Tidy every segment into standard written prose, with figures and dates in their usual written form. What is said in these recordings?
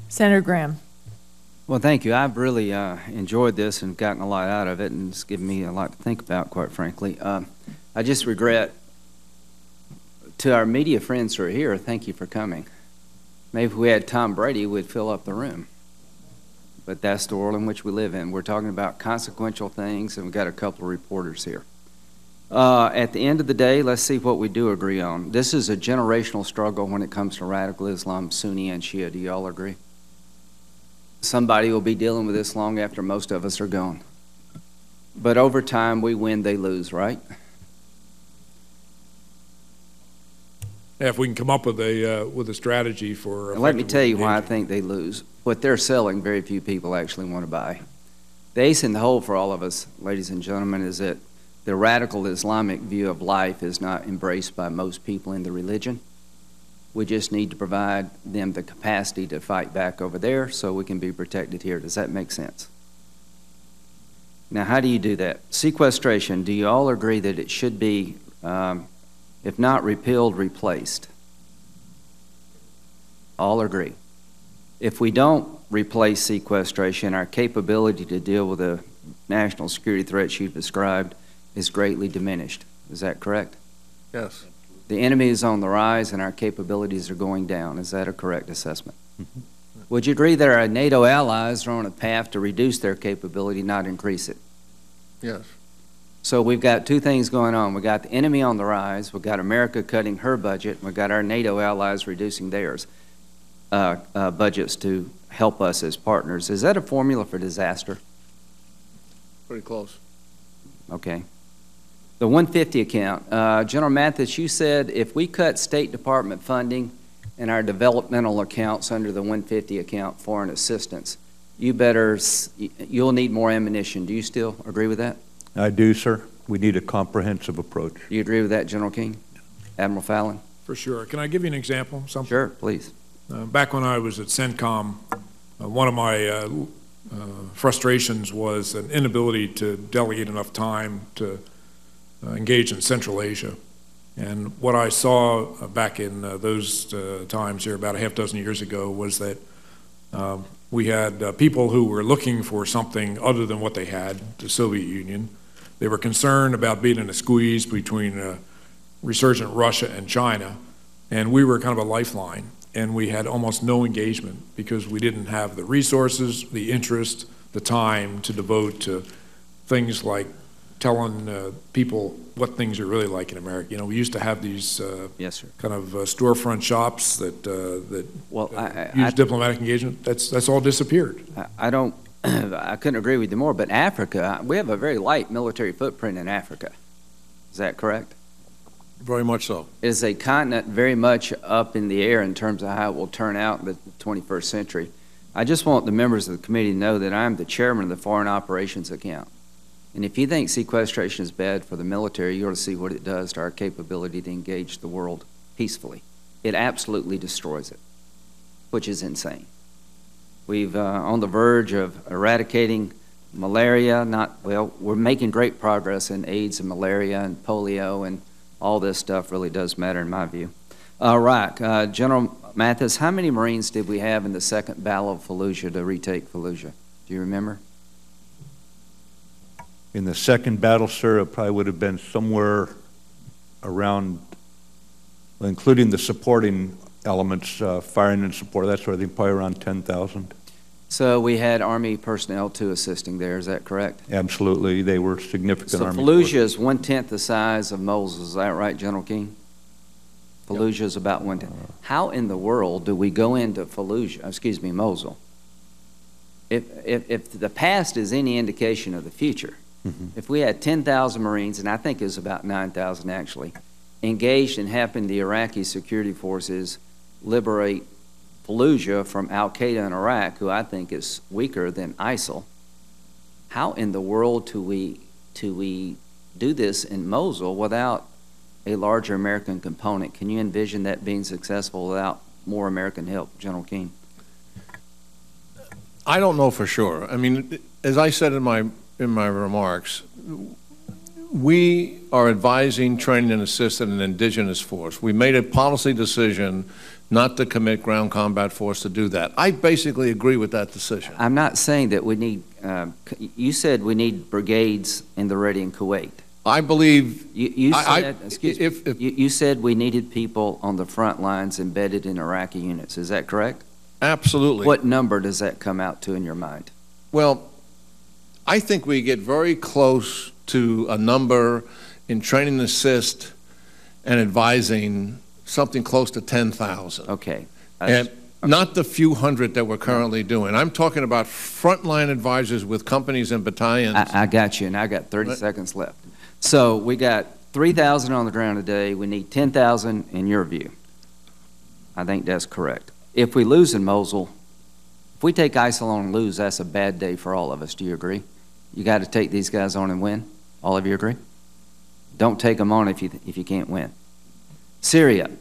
Senator Graham. Well, thank you. I've really enjoyed this and gotten a lot out of it, and it's given me a lot to think about, quite frankly. I just regret, to our media friends who are here, thank you for coming. Maybe if we had Tom Brady, we'd fill up the room. But that's the world in which we live in. We're talking about consequential things, and we've got a couple of reporters here. At the end of the day, let's see what we do agree on. This is a generational struggle when it comes to radical Islam, Sunni and Shia. Do you all agree? Somebody will be dealing with this long after most of us are gone. But over time, we win, they lose, right? Yeah, if we can come up with a strategy for. And let me tell you why I think they lose. What they're selling, very few people actually want to buy. The ace in the hole for all of us, ladies and gentlemen, is that the radical Islamic view of life is not embraced by most people in the religion. We just need to provide them the capacity to fight back over there so we can be protected here. Does that make sense? Now, how do you do that? Sequestration, do you all agree that it should be, if not repealed, replaced? All agree. If we don't replace sequestration, our capability to deal with the national security threats you've described is greatly diminished. Is that correct? Yes. The enemy is on the rise and our capabilities are going down. Is that a correct assessment? Mm-hmm. Would you agree that our NATO allies are on a path to reduce their capability, not increase it? Yes. So we've got two things going on. We've got the enemy on the rise, we've got America cutting her budget, we've got our NATO allies reducing theirs budgets to help us as partners. Is that a formula for disaster? Pretty close. Okay. The 150 account. General Mattis, you said if we cut State Department funding and our developmental accounts under the 150 account, foreign assistance, you'll need more ammunition. Do you still agree with that? I do, sir. We need a comprehensive approach. Do you agree with that, General King? Admiral Fallon? For sure. Can I give you an example? Something? Sure, please. Back when I was at CENTCOM, one of my frustrations was an inability to delegate enough time to engage in Central Asia. And what I saw back in those times here about a half dozen years ago was that we had people who were looking for something other than what they had, the Soviet Union. They were concerned about being in a squeeze between resurgent Russia and China, and we were kind of a lifeline. And we had almost no engagement because we didn't have the resources, the interest, the time to devote to things like telling people what things are really like in America. You know, we used to have these yes, sir. Kind of storefront shops that use diplomatic engagement. That's all disappeared. I couldn't agree with you more, but Africa, we have a very light military footprint in Africa. Is that correct? Very much so. It is a continent very much up in the air in terms of how it will turn out in the 21st century. I just want the members of the committee to know that I'm the chairman of the Foreign Operations Account. And if you think sequestration is bad for the military, you ought to see what it does to our capability to engage the world peacefully. It absolutely destroys it, which is insane. We've on the verge of eradicating malaria. We're making great progress in AIDS and malaria and polio, and all this stuff really does matter in my view. Iraq, General Mattis, how many Marines did we have in the second Battle of Fallujah to retake Fallujah? Do you remember? In the second battle, sir, it probably would have been somewhere around, including the supporting elements, firing and support, that sort of thing, probably around 10,000. So we had Army personnel too assisting there, is that correct? Absolutely, they were significant. So Army Fallujah forces. is 1/10 the size of Mosul, is that right, General King? Fallujah is about 1/10. How in the world do we go into Mosul? If the past is any indication of the future, if we had 10,000 Marines, and I think it was about 9,000 actually, engaged in helping the Iraqi security forces liberate Fallujah from al-Qaeda in Iraq, who I think is weaker than ISIL, how in the world do we do this in Mosul without a larger American component? Can you envision that being successful without more American help, General Keane? I don't know for sure. I mean, as I said in my remarks, we are advising, training, and assisting an indigenous force. We made a policy decision not to commit ground combat force to do that. I basically agree with that decision. I'm not saying that we need, you said we need brigades in the ready in Kuwait. I believe You said, excuse me, if you said we needed people on the front lines embedded in Iraqi units. Is that correct? absolutely. What number does that come out to in your mind? Well, I think we get very close to a number in training assist and advising, something close to 10,000. Okay. And not the few hundred that we're currently doing. I'm talking about frontline advisors with companies and battalions. I got you, and I got 30 seconds left. So we got 3,000 on the ground today. We need 10,000 in your view. I think that's correct. If we lose in Mosul, if we take ISIL on and lose, that's a bad day for all of us. Do you agree? You got to take these guys on and win. All of you agree? Don't take them on if you can't win. Syria,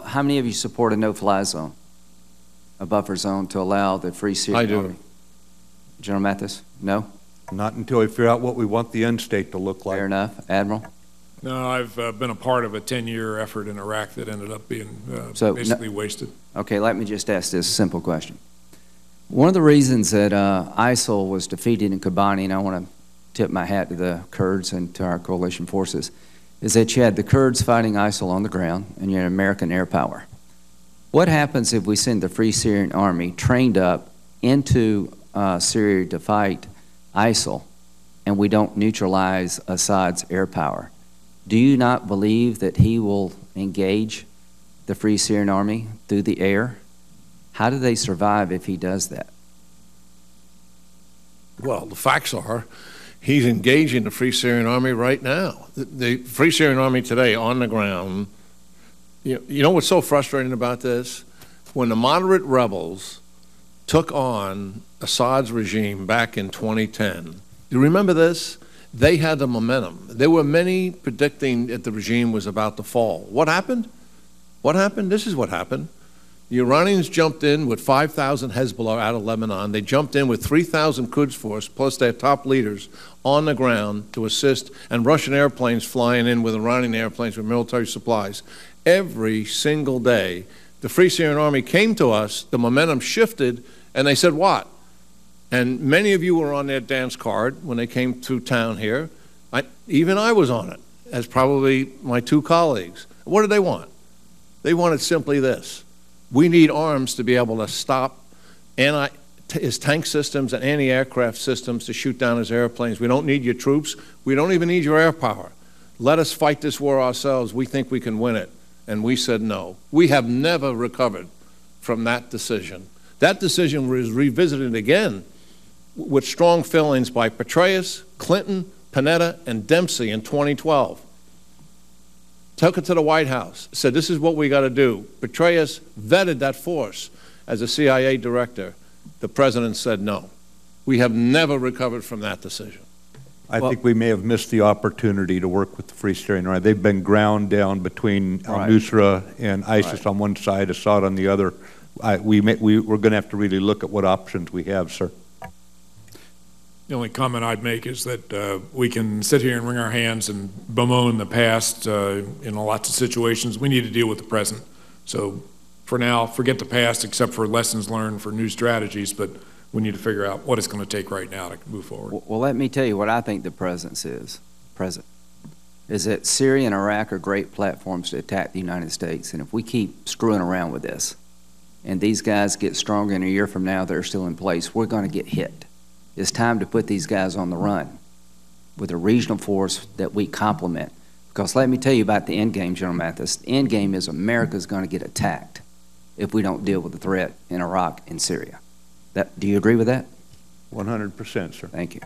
how many of you support a no-fly zone, a buffer zone to allow the Free Syrian Army? I do. General Mattis, no? Not until we figure out what we want the end state to look like. Fair enough. Admiral? No, I've been a part of a 10-year effort in Iraq that ended up being basically wasted. Okay, let me just ask this simple question. One of the reasons that ISIL was defeated in Kobani, and I want to tip my hat to the Kurds and to our coalition forces, is that you had the Kurds fighting ISIL on the ground and you had American air power. What happens if we send the Free Syrian Army trained up into Syria to fight ISIL and we don't neutralize Assad's air power? Do you not believe that he will engage the Free Syrian Army through the air? How do they survive if he does that? Well, the facts are he's engaging the Free Syrian Army right now. The Free Syrian Army today on the ground, you know what's so frustrating about this? When the moderate rebels took on Assad's regime back in 2010, you remember this? They had the momentum. There were many predicting that the regime was about to fall. What happened? What happened? This is what happened. The Iranians jumped in with 5,000 Hezbollah out of Lebanon. They jumped in with 3,000 Quds force, plus their top leaders, on the ground to assist, and Russian airplanes flying in with Iranian airplanes with military supplies. Every single day, the Free Syrian Army came to us, the momentum shifted, and they said, what? And many of you were on their dance card when they came through town here. Even I was on it, as probably my two colleagues. What did they want? They wanted simply this. We need arms to be able to stop his tank systems and anti-aircraft systems to shoot down his airplanes. We don't need your troops. We don't even need your air power. Let us fight this war ourselves. We think we can win it. And we said no. We have never recovered from that decision. That decision was revisited again with strong feelings by Petraeus, Clinton, Panetta, and Dempsey in 2012. Took it to the White House, said this is what we got to do. Petraeus vetted that force as a CIA director. The president said no. We have never recovered from that decision. I think we may have missed the opportunity to work with the Free Syrian Army. They've been ground down between al-Nusra and ISIS on one side, Assad on the other. We're going to have to really look at what options we have, sir. The only comment I'd make is that we can sit here and wring our hands and bemoan the past in lots of situations. We need to deal with the present. So for now, forget the past except for lessons learned for new strategies, but we need to figure out what it's going to take right now to move forward. Well, let me tell you what I think the present is that Syria and Iraq are great platforms to attack the United States, and if we keep screwing around with this and these guys get stronger in a year from now, they're still in place, we're going to get hit. It's time to put these guys on the run with a regional force that we complement. Because let me tell you about the end game, General Mattis. The end game is America's going to get attacked if we don't deal with the threat in Iraq and Syria. Do you agree with that? 100%, sir. Thank you.